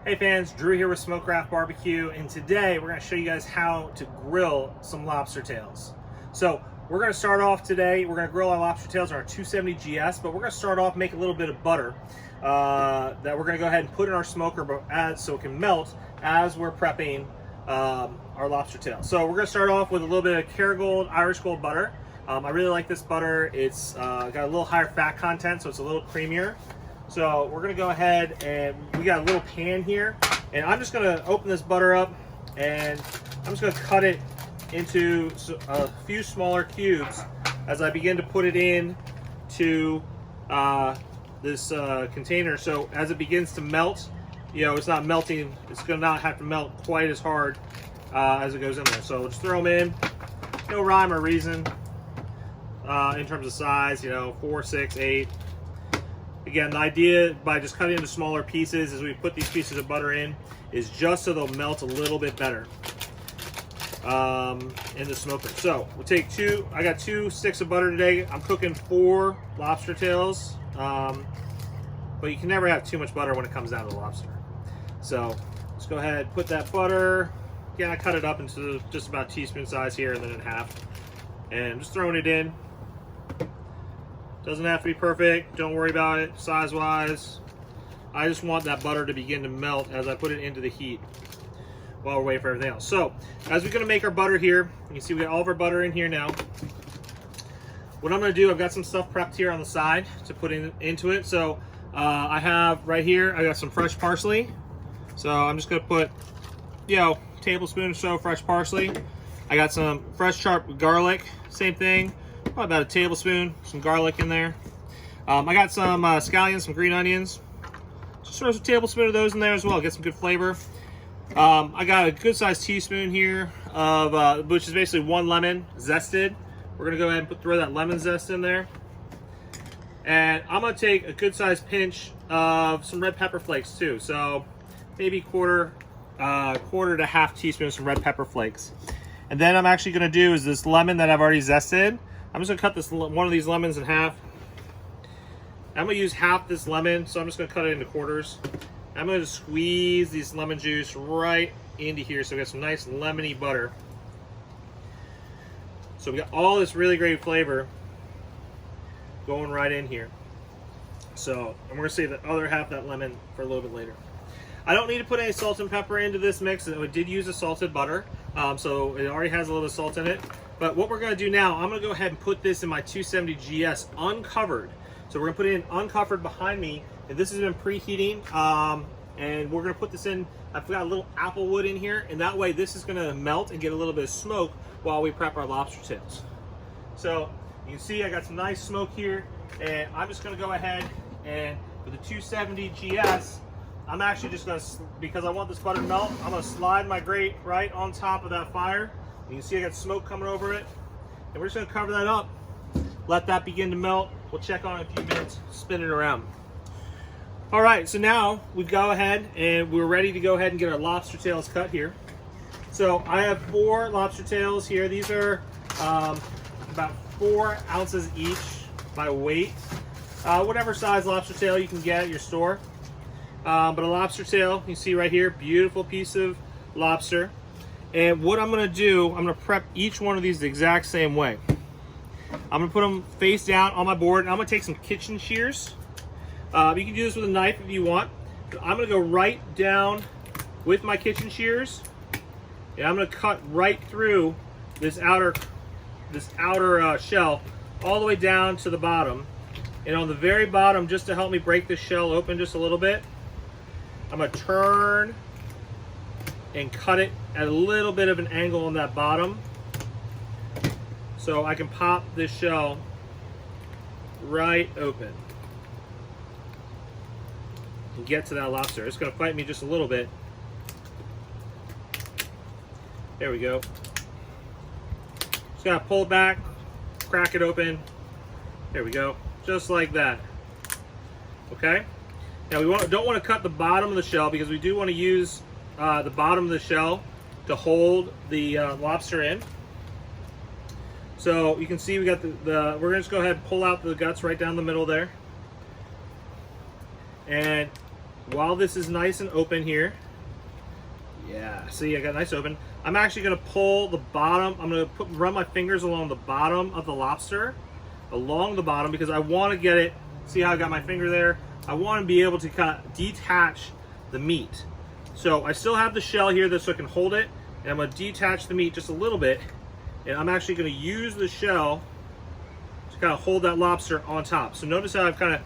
Hey fans, Drew here with Smokecraft Barbecue, and today we're going to show you guys how to grill some lobster tails. So we're going to start off today, we're going to grill our lobster tails on our 270 GS, but we're going to start off make a little bit of butter that we're going to go ahead and put in our smoker so it can melt as we're prepping our lobster tail. So we're going to start off with a little bit of Kerrygold Irish Gold butter. I really like this butter. It's got a little higher fat content, so it's a little creamier. So we're gonna go ahead and we got a little pan here, and I'm just gonna open this butter up and I'm just gonna cut it into a few smaller cubes as I begin to put it in to this container. So as it begins to melt, you know, it's not melting, it's gonna not have to melt quite as hard as it goes in there. So we'll just throw them in, no rhyme or reason in terms of size, you know, 4, 6, 8. Again, the idea by just cutting into smaller pieces as we put these pieces of butter in is just so they'll melt a little bit better in the smoker. So we'll take I got 2 sticks of butter today. I'm cooking 4 lobster tails, but you can never have too much butter when it comes down to the lobster. So let's go ahead and put that butter. Yeah, I cut it up into just about teaspoon size here and then in half. And I'm just throwing it in. Doesn't have to be perfect, don't worry about it size-wise. I just want that butter to begin to melt as I put it into the heat while we're waiting for everything else. So, as we're gonna make our butter here, you can see we got all of our butter in here now. What I'm gonna do, I've got some stuff prepped here on the side to put into it. So, I have right here, I got some fresh parsley. So I'm just gonna put, you know, tablespoon or so fresh parsley. I got some fresh chopped garlic, same thing. Probably about a tablespoon, some garlic in there. I got some scallions, some green onions. Just throw a tablespoon of those in there as well, get some good flavor. I got a good sized teaspoon here of, which is basically 1 lemon zested. We're gonna go ahead and throw that lemon zest in there. And I'm gonna take a good sized pinch of some red pepper flakes too. So maybe quarter to half teaspoon of some red pepper flakes. And then I'm actually gonna do is this lemon that I've already zested. I'm just gonna cut one of these lemons in half. I'm gonna use half this lemon, so I'm just gonna cut it into quarters. I'm gonna squeeze this lemon juice right into here so we got some nice lemony butter. So we got all this really great flavor going right in here. So I'm gonna save the other half of that lemon for a little bit later. I don't need to put any salt and pepper into this mix. I did use a salted butter, so it already has a little bit of salt in it. But what we're gonna do now, I'm gonna go ahead and put this in my 270 GS uncovered. So we're gonna put it in uncovered behind me, and this has been preheating, and we're gonna put this in, I've got a little apple wood in here, and that way this is gonna melt and get a little bit of smoke while we prep our lobster tails. So you can see I got some nice smoke here, and I'm just gonna go ahead and with the 270 GS, I'm actually just gonna, because I want this butter to melt, I'm gonna slide my grate right on top of that fire. You can see I got smoke coming over it. And we're just gonna cover that up, let that begin to melt. We'll check on it in a few minutes, spin it around. All right, so now we go ahead and we're ready to go ahead and get our lobster tails cut here. So I have 4 lobster tails here. These are about 4 ounces each by weight. Whatever size lobster tail you can get at your store. But a lobster tail, you see right here, beautiful piece of lobster. And what I'm gonna do, I'm gonna prep each one of these the exact same way. I'm gonna put them face down on my board, and I'm gonna take some kitchen shears. You can do this with a knife if you want. But I'm gonna go right down with my kitchen shears, and I'm gonna cut right through this outer shell all the way down to the bottom. And on the very bottom, just to help me break this shell open just a little bit, I'm gonna turn and cut it at a little bit of an angle on that bottom so I can pop this shell right open and get to that lobster. It's gonna fight me just a little bit. There we go. Just gotta pull it back, crack it open. There we go, just like that. Okay? Now we don't want to cut the bottom of the shell because we do want to use the bottom of the shell to hold the lobster in. So you can see we got we're gonna just go ahead and pull out the guts right down the middle there. And while this is nice and open here, yeah, see, I got nice open. I'm actually gonna pull the bottom. I'm gonna run my fingers along the bottom of the lobster, along the bottom, because I want to get it. See how I got my finger there? I want to be able to kind of detach the meat. So I still have the shell here so I can hold it, and I'm gonna detach the meat just a little bit, and I'm actually gonna use the shell to kind of hold that lobster on top. So notice how I've kind of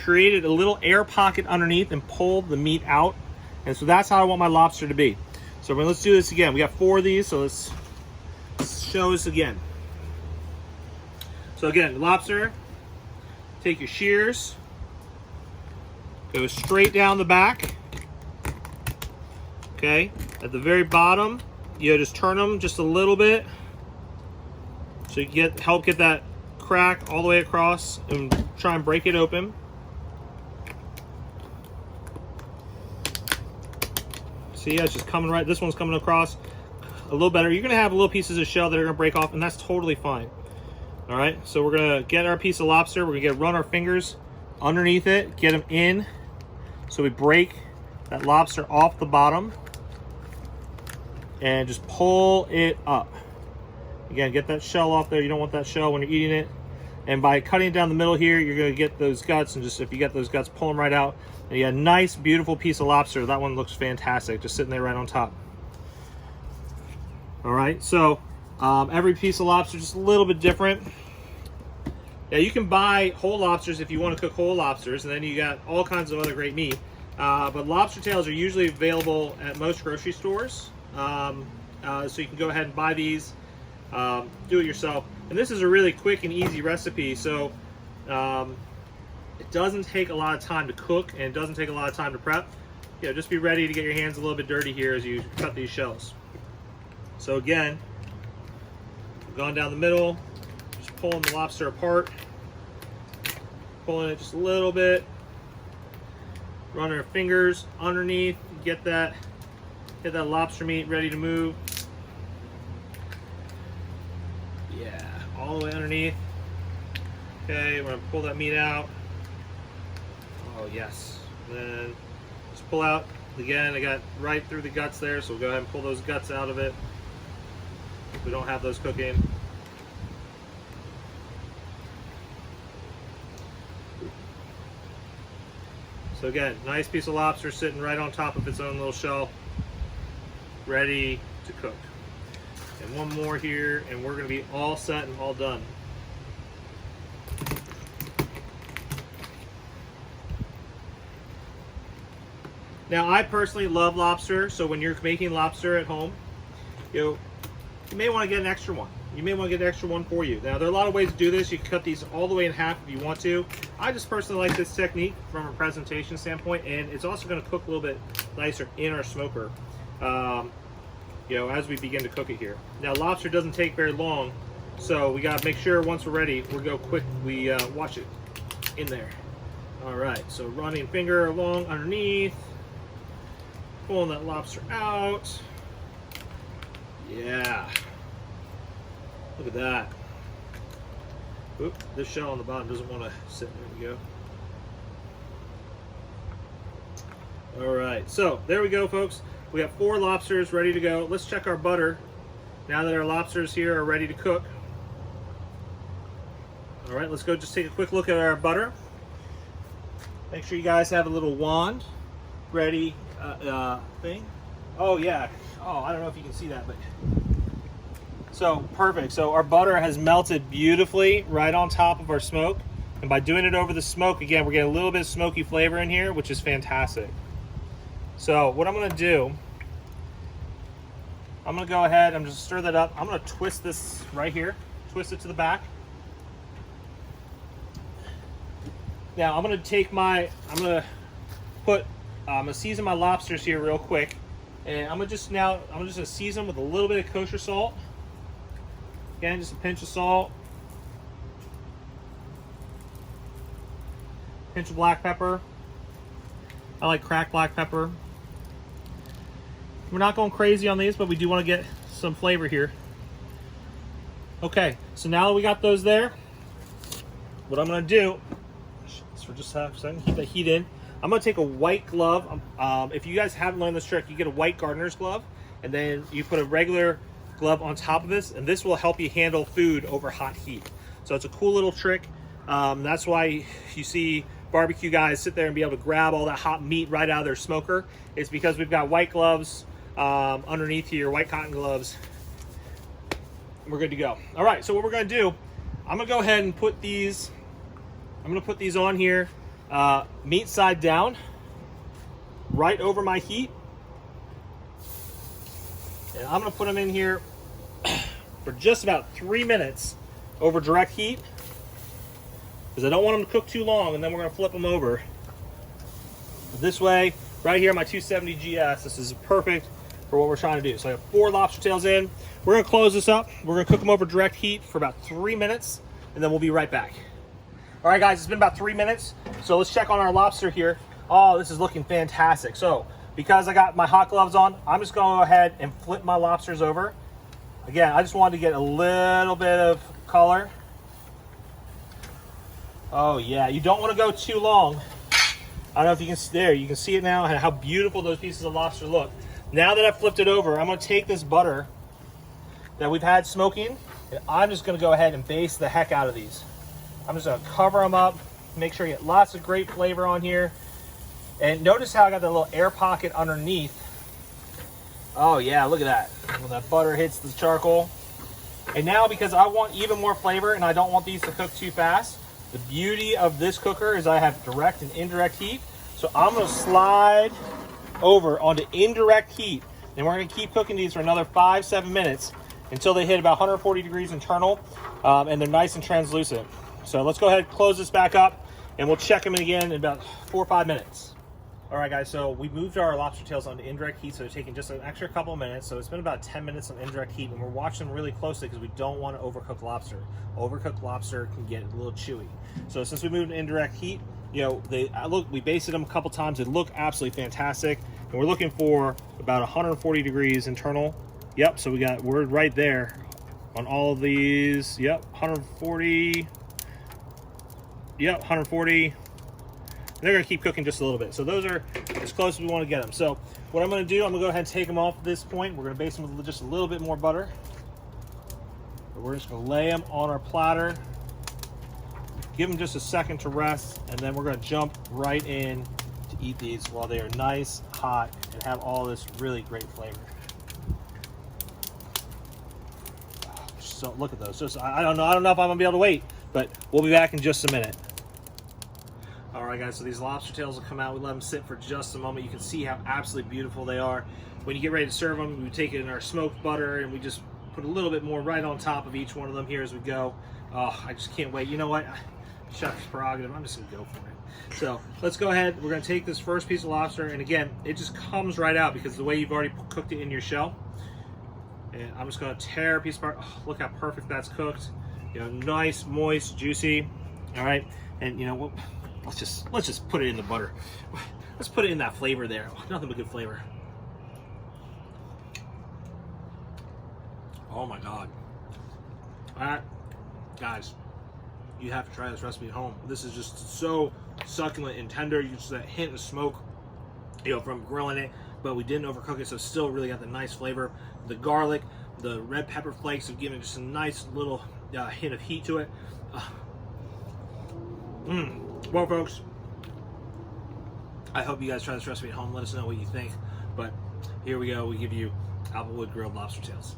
created a little air pocket underneath and pulled the meat out. And so that's how I want my lobster to be. So let's do this again. We got 4 of these, so let's show us again. So again, lobster, take your shears, go straight down the back. Okay, at the very bottom, you just turn them just a little bit, so you help get that crack all the way across, and try and break it open. See, it's just coming right. This one's coming across a little better. You're gonna have little pieces of shell that are gonna break off, and that's totally fine. All right, so we're gonna get our piece of lobster. We're gonna run our fingers underneath it, get them in, so we break that lobster off the bottom, and just pull it up. Again, get that shell off there. You don't want that shell when you're eating it. And by cutting it down the middle here, you're gonna get those guts, and just if you get those guts, pull them right out. And you got a nice, beautiful piece of lobster. That one looks fantastic, just sitting there right on top. All right, so every piece of lobster just a little bit different. Yeah, you can buy whole lobsters if you want to cook whole lobsters, and then you got all kinds of other great meat. But lobster tails are usually available at most grocery stores. So you can go ahead and buy these, do it yourself. And this is a really quick and easy recipe, so it doesn't take a lot of time to cook, and it doesn't take a lot of time to prep. Just be ready to get your hands a little bit dirty here as you cut these shells. So again, going down the middle, just pulling the lobster apart, pulling it just a little bit, running our fingers underneath, get that lobster meat ready to move. Yeah, all the way underneath. Okay, we're gonna pull that meat out. Oh yes, and then just pull out. Again, I got right through the guts there, so we'll go ahead and pull those guts out of it. We don't have those cooking. So again, nice piece of lobster sitting right on top of its own little shell, ready to cook. And one more here, and we're gonna be all set and all done. Now, I personally love lobster, so when you're making lobster at home, you may want to get an extra one. You may want to get an extra one for you. Now, there are a lot of ways to do this. You can cut these all the way in half if you want to. I just personally like this technique from a presentation standpoint, and it's also going to cook a little bit nicer in our smoker, as we begin to cook it here. Now, lobster doesn't take very long, so we got to make sure once we're ready, we go quick. We wash it in there. All right, so running finger along underneath. Pulling that lobster out. Yeah. Look at that. Oop, this shell on the bottom doesn't want to sit. There we go. All right, so there we go, folks. We got 4 lobsters ready to go. Let's check our butter now that our lobsters here are ready to cook. All right, let's go just take a quick look at our butter. Make sure you guys have a little wand ready thing. Oh yeah. Oh, I don't know if you can see that, but so perfect. So our butter has melted beautifully right on top of our smoke, and by doing it over the smoke, again, we're getting a little bit of smoky flavor in here, which is fantastic. So what I'm going to do, I'm going to go ahead, I'm just stir that up. I'm going to twist this right here, twist it to the back. Now I'm going to take I'm going to season my lobsters here real quick, and I'm just gonna season with a little bit of kosher salt. Again, just a pinch of salt, pinch of black pepper. I like cracked black pepper. We're not going crazy on these, but we do want to get some flavor here. Okay, so now that we got those there, what I'm gonna do, for just half a second, keep the heat in. I'm gonna take a white glove. If you guys haven't learned this trick, you get a white gardener's glove, and then you put a regular glove on top of this, and this will help you handle food over hot heat. So it's a cool little trick. That's why you see barbecue guys sit there and be able to grab all that hot meat right out of their smoker. It's because we've got white gloves underneath here, white cotton gloves. We're good to go. All right, so what we're gonna do, I'm gonna go ahead and put these, on here, meat side down, right over my heat. And I'm gonna put them in here for just about 3 minutes over direct heat, because I don't want them to cook too long, and then we're gonna flip them over. This way, right here, my 270 GS, this is perfect for what we're trying to do. So I have 4 lobster tails in. We're gonna close this up. We're gonna cook them over direct heat for about 3 minutes, and then we'll be right back. All right, guys, it's been about 3 minutes. So let's check on our lobster here. Oh, this is looking fantastic. So because I got my hot gloves on, I'm just gonna go ahead and flip my lobsters over. Again, I just wanted to get a little bit of color. Oh yeah, you don't wanna go too long. I don't know if you can see there, you can see it now, how beautiful those pieces of lobster look. Now that I've flipped it over, I'm gonna take this butter that we've had smoking, and I'm just gonna go ahead and baste the heck out of these. I'm just gonna cover them up, make sure you get lots of great flavor on here. And notice how I got that little air pocket underneath. Oh yeah, look at that. When that butter hits the charcoal. And now, because I want even more flavor and I don't want these to cook too fast, the beauty of this cooker is I have direct and indirect heat. So I'm gonna slide over onto indirect heat, and we're gonna keep cooking these for another 5-7 minutes until they hit about 140 degrees internal, and they're nice and translucent. So let's go ahead and close this back up, and we'll check them again in about 4 or 5 minutes. All right, guys, so we moved our lobster tails onto indirect heat, so they're taking just an extra couple of minutes. So it's been about 10 minutes on indirect heat, and we're watching them really closely because we don't want to overcook lobster. Overcooked lobster can get a little chewy. So since we moved to indirect heat, you know, we basted them a couple times. They look absolutely fantastic, and we're looking for about 140 degrees internal. Yep, so we're right there on all of these. Yep, 140. Yep, 140. They're gonna keep cooking just a little bit. So those are as close as we want to get them. So what I'm gonna do, I'm gonna go ahead and take them off at this point. We're gonna baste them with just a little bit more butter. But we're just gonna lay them on our platter, give them just a second to rest, and then we're gonna jump right in to eat these while they are nice, hot, and have all this really great flavor. So look at those. Just I don't know if I'm gonna be able to wait, but we'll be back in just a minute. All right, guys, so these lobster tails will come out. We let them sit for just a moment. You can see how absolutely beautiful they are. When you get ready to serve them, we take it in our smoked butter, and we just put a little bit more right on top of each one of them here as we go. Oh, I just can't wait. You know what? Chef's prerogative. I'm just going to go for it. So let's go ahead. We're going to take this first piece of lobster, and again, it just comes right out because the way you've already cooked it in your shell. And I'm just going to tear a piece apart. Oh, look how perfect that's cooked. You know, nice, moist, juicy. All right, and you know what? Let's just put it in the butter. Let's put it in that flavor there. Oh, nothing but good flavor. Oh my God. All right, guys, you have to try this recipe at home. This is just so succulent and tender. You just that hint of smoke, you know, from grilling it, but we didn't overcook it, so still really got the nice flavor. The garlic, the red pepper flakes have given just a nice little hint of heat to it. Well, folks, I hope you guys try this recipe at home. Let us know what you think. But here we go. We give you Applewood grilled lobster tails.